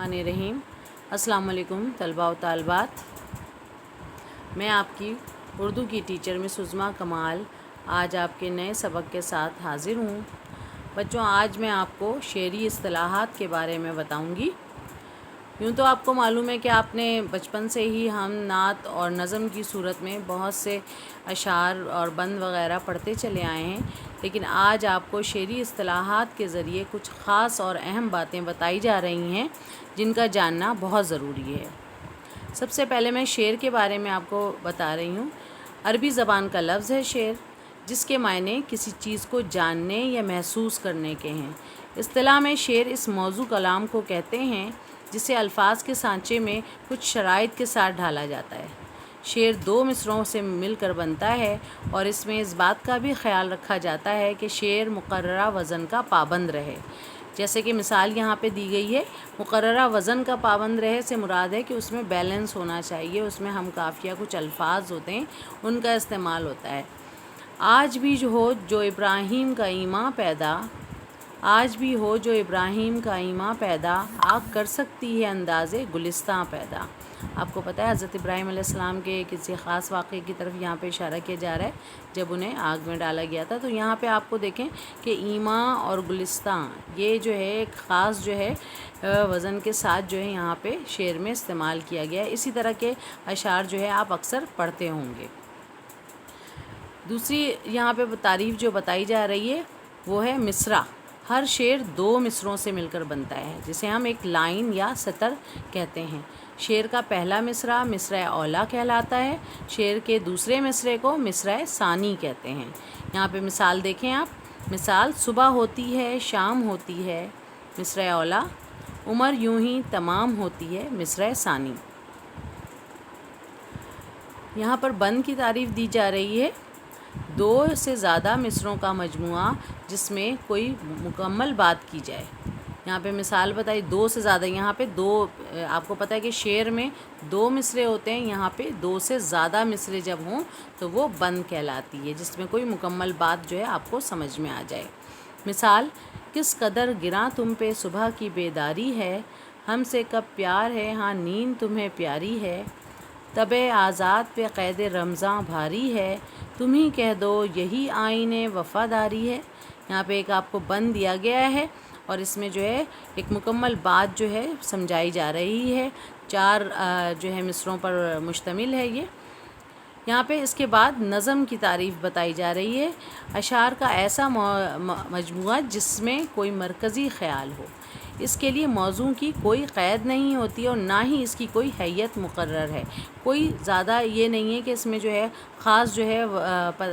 रहीम। अस्सलाम वालेकुम तलबा व तालबात। मैं आपकी उर्दू की टीचर मिस उज़्मा कमाल आज आपके नए सबक के साथ हाज़िर हूँ। बच्चों, आज मैं आपको शेरी इस्तिलाहात के बारे में बताऊँगी। यूँ तो आपको मालूम है कि आपने बचपन से ही हम नात और नज़म की सूरत में बहुत से अशार और बंद वग़ैरह पढ़ते चले आए हैं, लेकिन आज आपको शेरी इस्तिलाहात के ज़रिए कुछ ख़ास और अहम बातें बताई जा रही हैं जिनका जानना बहुत ज़रूरी है। सबसे पहले मैं शेर के बारे में आपको बता रही हूँ। अरबी ज़बान का लफ्ज़ है शेर, जिसके मायने किसी चीज़ को जानने या महसूस करने के हैं। इस्तिलाह में शेर इस मौजू कलाम को कहते हैं जिसे अल्फाज के सांचे में कुछ शराइत के साथ ढाला जाता है। शेर दो मिसरों से मिलकर बनता है और इसमें इस बात का भी ख्याल रखा जाता है कि शेर मुकर्ररा वज़न का पाबंद रहे। जैसे कि मिसाल यहाँ पे दी गई है, मुकर्ररा वज़न का पाबंद रहे से मुराद है कि उसमें बैलेंस होना चाहिए, उसमें हम काफ़िया कुछ अल्फाज होते हैं उनका इस्तेमाल होता है। आज भी जो इब्राहीम का ईमान पैदा, आज भी हो जो इब्राहीम का ईमान पैदा, आग कर सकती है अंदाज़े गुलिस्तां पैदा। आपको पता है हज़रत इब्राहीम अलैहिस्सलाम के किसी ख़ास वाक़े की तरफ यहाँ पे इशारा किया जा रहा है जब उन्हें आग में डाला गया था। तो यहाँ पे आपको देखें कि ईमान और गुलिस्तां ये जो है एक ख़ास जो है वज़न के साथ जो है यहाँ पे शेर में इस्तेमाल किया गया है। इसी तरह के अशार जो है आप अक्सर पढ़ते होंगे। दूसरी यहाँ पे तारीफ़ जो बताई जा रही है वो है मिसरा। हर शेर दो मिसरों से मिलकर बनता है, जिसे हम एक लाइन या सतर कहते हैं। शेर का पहला मिसरा मिसरा औला कहलाता है। शेर के दूसरे मिसरे को मिसरा सानी कहते हैं। यहाँ पे मिसाल देखें आप। मिसाल, सुबह होती है शाम होती है मिसरा औला, उम्र यूं ही तमाम होती है मिसरा सानी। यहाँ पर बंद की तारीफ़ दी जा रही है। दो से ज़्यादा मिसरों का मजमुआ जिसमें कोई मुकम्मल बात की जाए। यहाँ पे मिसाल बताई, दो से ज़्यादा। यहाँ पे दो, आपको पता है कि शेर में दो मिसरे होते हैं, यहाँ पे दो से ज़्यादा मिसरे जब हों तो वो बंद कहलाती है, जिसमें कोई मुकम्मल बात जो है आपको समझ में आ जाए। मिसाल, किस कदर गिरा तुम पे सुबह की बेदारी है, हमसे कब प्यार है हाँ नींद तुम्हें प्यारी है, तबे आज़ाद पे क़ैद रमज़ां भारी है, तुम ही कह दो यही आईने वफ़ादारी है। यहाँ पे एक आपको बंद दिया गया है और इसमें जो है एक मुकम्मल बात जो है समझाई जा रही है। चार जो है मिसरों पर मुश्तमिल है ये। यहाँ पे इसके बाद नज़म की तारीफ़ बताई जा रही है। अशार का ऐसा मजमुआ जिसमें कोई मरकज़ी ख़याल हो। इसके लिए मौज़ू की कोई क़ैद नहीं होती और ना ही इसकी कोई हैयत मुकर्रर है। कोई ज़्यादा ये नहीं है कि इसमें जो है ख़ास जो है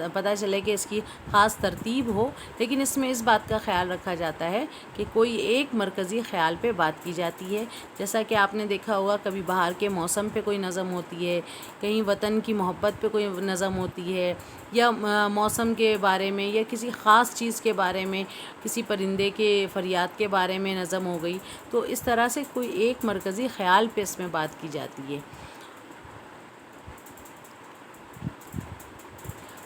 पता चले कि इसकी ख़ास तरतीब हो, लेकिन इसमें इस बात का ख़्याल रखा जाता है कि कोई एक मरकज़ी ख़्याल पे बात की जाती है। जैसा कि आपने देखा होगा कभी बाहर के मौसम पे कोई नज़म होती है, कहीं वतन की मोहब्बत पे कोई नज़म होती है, या मौसम के बारे में या किसी ख़ास चीज़ के बारे में, किसी परिंदे के फ़रियाद के बारे में नज़म हो गई। तो इस तरह से कोई एक मरकज़ी ख़्याल पे इसमें बात की जाती है।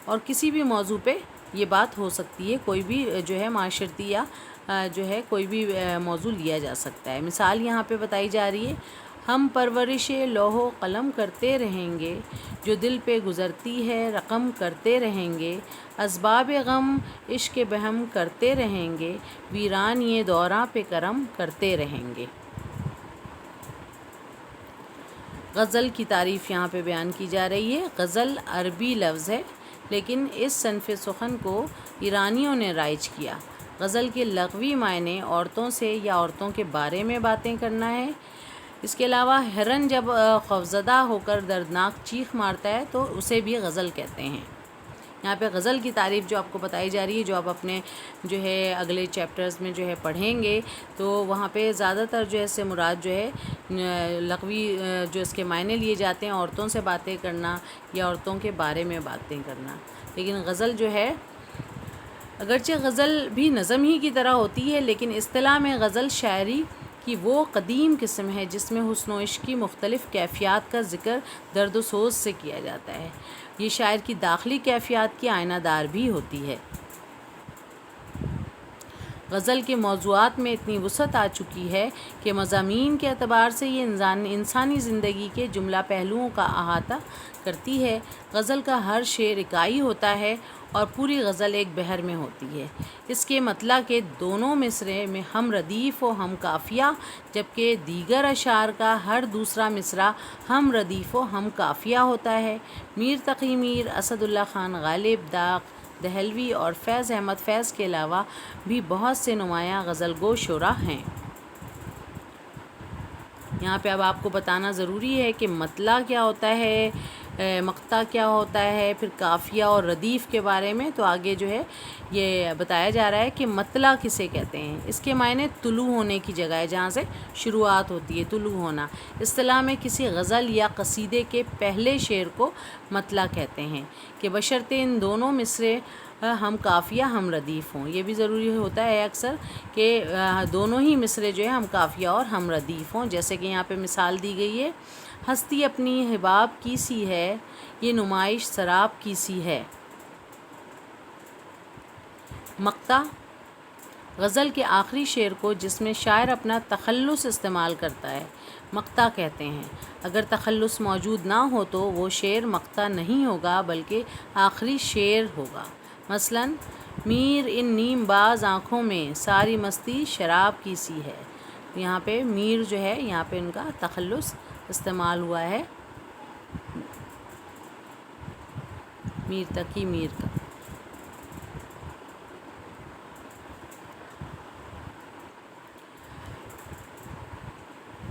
और किसी भी मौजू पे ये बात हो सकती है, कोई भी जो है माशरती या जो है कोई भी मौजू लिया जा सकता है। मिसाल यहाँ पे बताई जा रही है, हम परवरिश लौहो कलम करते रहेंगे, जो दिल पे गुज़रती है रक़म करते रहेंगे, असबाब गम इश्क बहम करते रहेंगे, वीरान ये दौरा पे करम करते रहेंगे। गज़ल की तारीफ़ यहाँ पे बयान की जा रही है। गज़ल अरबी लफ्ज़ है, लेकिन इस सनफ़ सुखन को ईरानियों ने राइज किया। गज़ल के लग़वी मायने औरतों से या औरतों के बारे में बातें करना है। इसके अलावा हिरन जब खौफ़ज़दा होकर दर्दनाक चीख मारता है तो उसे भी गज़ल कहते हैं। यहाँ पे गज़ल की तारीफ़ जो आपको बताई जा रही है, जो आप अपने जो है अगले चैप्टर्स में जो है पढ़ेंगे, तो वहाँ पे ज़्यादातर जो है इससे मुराद जो है लग़वी जो इसके मायने लिए जाते हैं औरतों से बातें करना या औरतों के बारे में बातें करना। लेकिन गज़ल जो है, अगरचे गज़ल भी नज़म ही की तरह होती है, लेकिन इस्तिलाह में गज़ल शायरी कि वो कदीम किस्म है जिसमें हुस्न व इश्क की मुख्तलिफ़ कैफ़ियत का ज़िक्र दर्द व सोज़ से किया जाता है। ये शायर की दाखिली कैफ़ियत की आयनादार भी होती है। غزل کے موضوعات میں اتنی وسعت آ چکی ہے کہ مضامین کے اعتبار سے یہ انسانی زندگی کے جملہ پہلوؤں کا احاطہ کرتی ہے۔ غزل کا ہر شعر اکائی ہوتا ہے اور پوری غزل ایک بحر میں ہوتی ہے۔ اس کے مطلع کے دونوں مصرعے میں ہم ردیف و ہم قافیہ، جبکہ دیگر اشعار کا ہر دوسرا مصرع ہم ردیف و ہم قافیہ ہوتا ہے۔ میر تقی میر، اسد اللہ خان غالب، داغ دہلوی اور فیض احمد فیض کے علاوہ بھی بہت سے نمایاں غزل گو شعراء ہیں۔ یہاں پہ اب آپ کو بتانا ضروری ہے کہ مطلع کیا ہوتا ہے، مقطع کیا ہوتا ہے، پھر قافیہ اور ردیف کے بارے میں تو آگے جو ہے یہ بتایا جا رہا ہے کہ مطلع کسے کہتے ہیں۔ اس کے معنی طلوع ہونے کی جگہ ہے، جہاں سے شروعات ہوتی ہے، طلوع ہونا۔ اصطلاح میں کسی غزل یا قصیدے کے پہلے شعر کو مطلع کہتے ہیں کہ بشرطِ ان دونوں مصرعے ہم قافیہ ہم ردیف ہوں۔ یہ بھی ضروری ہوتا ہے اکثر کہ دونوں ہی مصرعے جو ہے ہم قافیہ اور ہم ردیف ہوں، جیسے کہ یہاں پہ مثال دی گئی ہے، ہستی اپنی حباب کی سی ہے، یہ نمائش سراب کی سی ہے۔ مقطع غزل کے آخری شعر کو جس میں شاعر اپنا تخلص استعمال کرتا ہے مقطع کہتے ہیں۔ اگر تخلص موجود نہ ہو تو وہ شعر مقطع نہیں ہوگا بلکہ آخری شعر ہوگا۔ مثلاً میر ان نیم باز آنکھوں میں ساری مستی شراب کی سی ہے۔ یہاں پہ میر جو ہے یہاں پہ ان کا تخلص استعمال ہوا ہے، میر تقی میر کا۔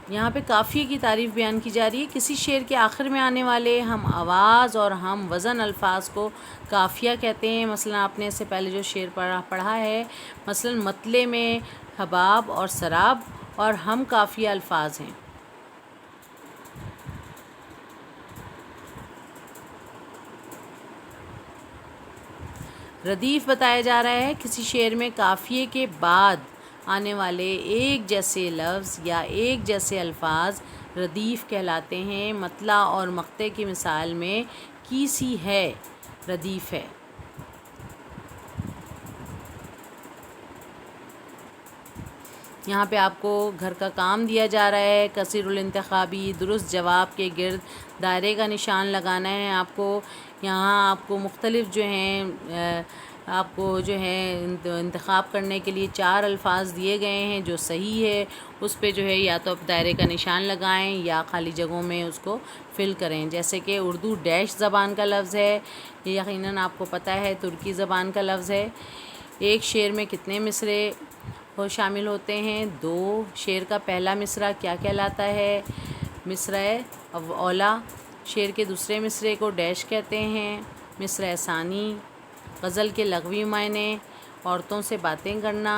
یہاں پہ قافیے کی تعریف بیان کی جا رہی ہے۔ کسی شعر کے آخر میں آنے والے ہم آواز اور ہم وزن الفاظ کو قافیہ کہتے ہیں۔ مثلا آپ نے اس سے پہلے جو شعر پڑھا ہے، مثلا مطلع میں حباب اور سراب اور ہم قافیہ الفاظ ہیں۔ ردیف بتایا جا رہا ہے کسی شعر میں قافیے کے بعد آنے والے ایک جیسے لفظ یا ایک جیسے الفاظ ردیف کہلاتے ہیں۔ مطلع اور مقطع کی مثال میں کی سی ہے ردیف ہے۔ یہاں پہ آپ کو گھر کا کام دیا جا رہا ہے، کثیر الانتخابی درست جواب کے گرد دائرے کا نشان لگانا ہے آپ کو۔ یہاں آپ کو مختلف جو ہیں آپ کو جو ہے انتخاب کرنے کے لیے 4 الفاظ دیے گئے ہیں، جو صحیح ہے اس پہ جو ہے یا تو آپ دائرے کا نشان لگائیں یا خالی جگہوں میں اس کو فل کریں۔ جیسے کہ اردو ڈیش زبان کا لفظ ہے، یہ یقیناً آپ کو پتہ ہے ترکی زبان کا لفظ ہے۔ ایک شعر میں کتنے مصرعے شامل ہوتے ہیں؟ 2۔ شعر کا پہلا مصرع کیا کہلاتا ہے؟ مصرع اولا۔ شعر کے دوسرے مصرعے کو ڈیش کہتے ہیں۔ مصرع ثانی۔ غزل کے لغوی معنی: عورتوں سے باتیں کرنا۔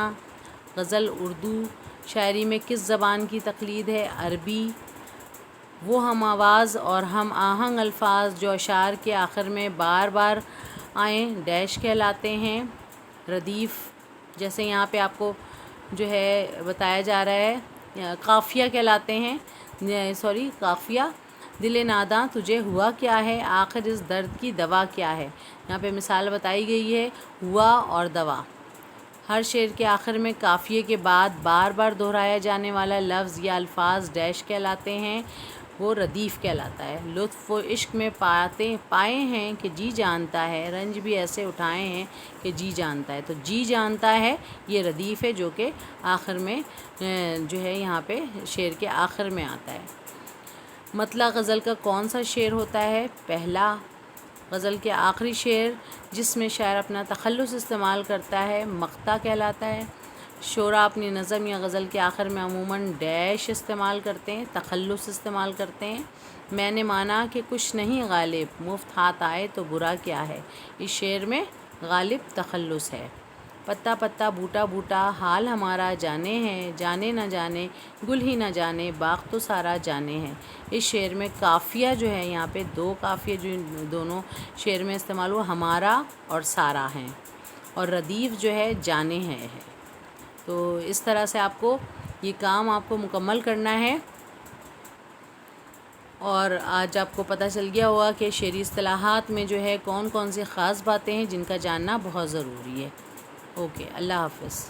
غزل اردو شاعری میں کس زبان کی تقلید ہے؟ عربی۔ وہ ہم آواز اور ہم آہنگ الفاظ جو اشعار کے آخر میں بار بار آئیں ڈیش کہلاتے ہیں؟ ردیف۔ جیسے یہاں پہ آپ کو جو ہے بتایا جا رہا ہے قافیہ کہلاتے ہیں، قافیہ۔ دل ناداں تجھے ہوا کیا ہے، آخر اس درد کی دوا کیا ہے؟ یہاں پہ مثال بتائی گئی ہے ہوا اور دوا۔ ہر شعر کے آخر میں قافیے کے بعد بار بار دہرایا جانے والا لفظ یا الفاظ ڈیش کہلاتے ہیں، وہ ردیف کہلاتا ہے۔ لطف و عشق میں پائے ہیں کہ جی جانتا ہے، رنج بھی ایسے اٹھائے ہیں کہ جی جانتا ہے۔ تو جی جانتا ہے یہ ردیف ہے جو کہ آخر میں جو ہے یہاں پہ شعر کے آخر میں آتا ہے۔ مطلع غزل کا کون سا شعر ہوتا ہے؟ پہلا۔ غزل کے آخری شعر جس میں شاعر اپنا تخلص استعمال کرتا ہے مقطع کہلاتا ہے۔ شعراء اپنی نظم یا غزل کے آخر میں عموماً ڈیش استعمال کرتے ہیں، تخلص استعمال کرتے ہیں۔ میں نے مانا کہ کچھ نہیں غالب، مفت ہاتھ آئے تو برا کیا ہے۔ اس شعر میں غالب تخلص ہے۔ پتا پتا بوٹا بوٹا حال ہمارا جانے ہے، جانے نہ جانے گل ہی نہ جانے باغ تو سارا جانے ہے۔ اس شعر میں قافیہ جو ہے یہاں پہ 2 قافیے جو دونوں شعر میں استعمال ہوا ہمارا اور سارا ہیں، اور ردیف جو ہے جانے ہے۔ تو اس طرح سے آپ کو یہ کام آپ کو مکمل کرنا ہے، اور آج آپ کو پتہ چل گیا ہوگا کہ شعری اصطلاحات میں جو ہے کون کون سی خاص باتیں ہیں جن کا جاننا بہت ضروری ہے۔ اوکے، اللہ حافظ۔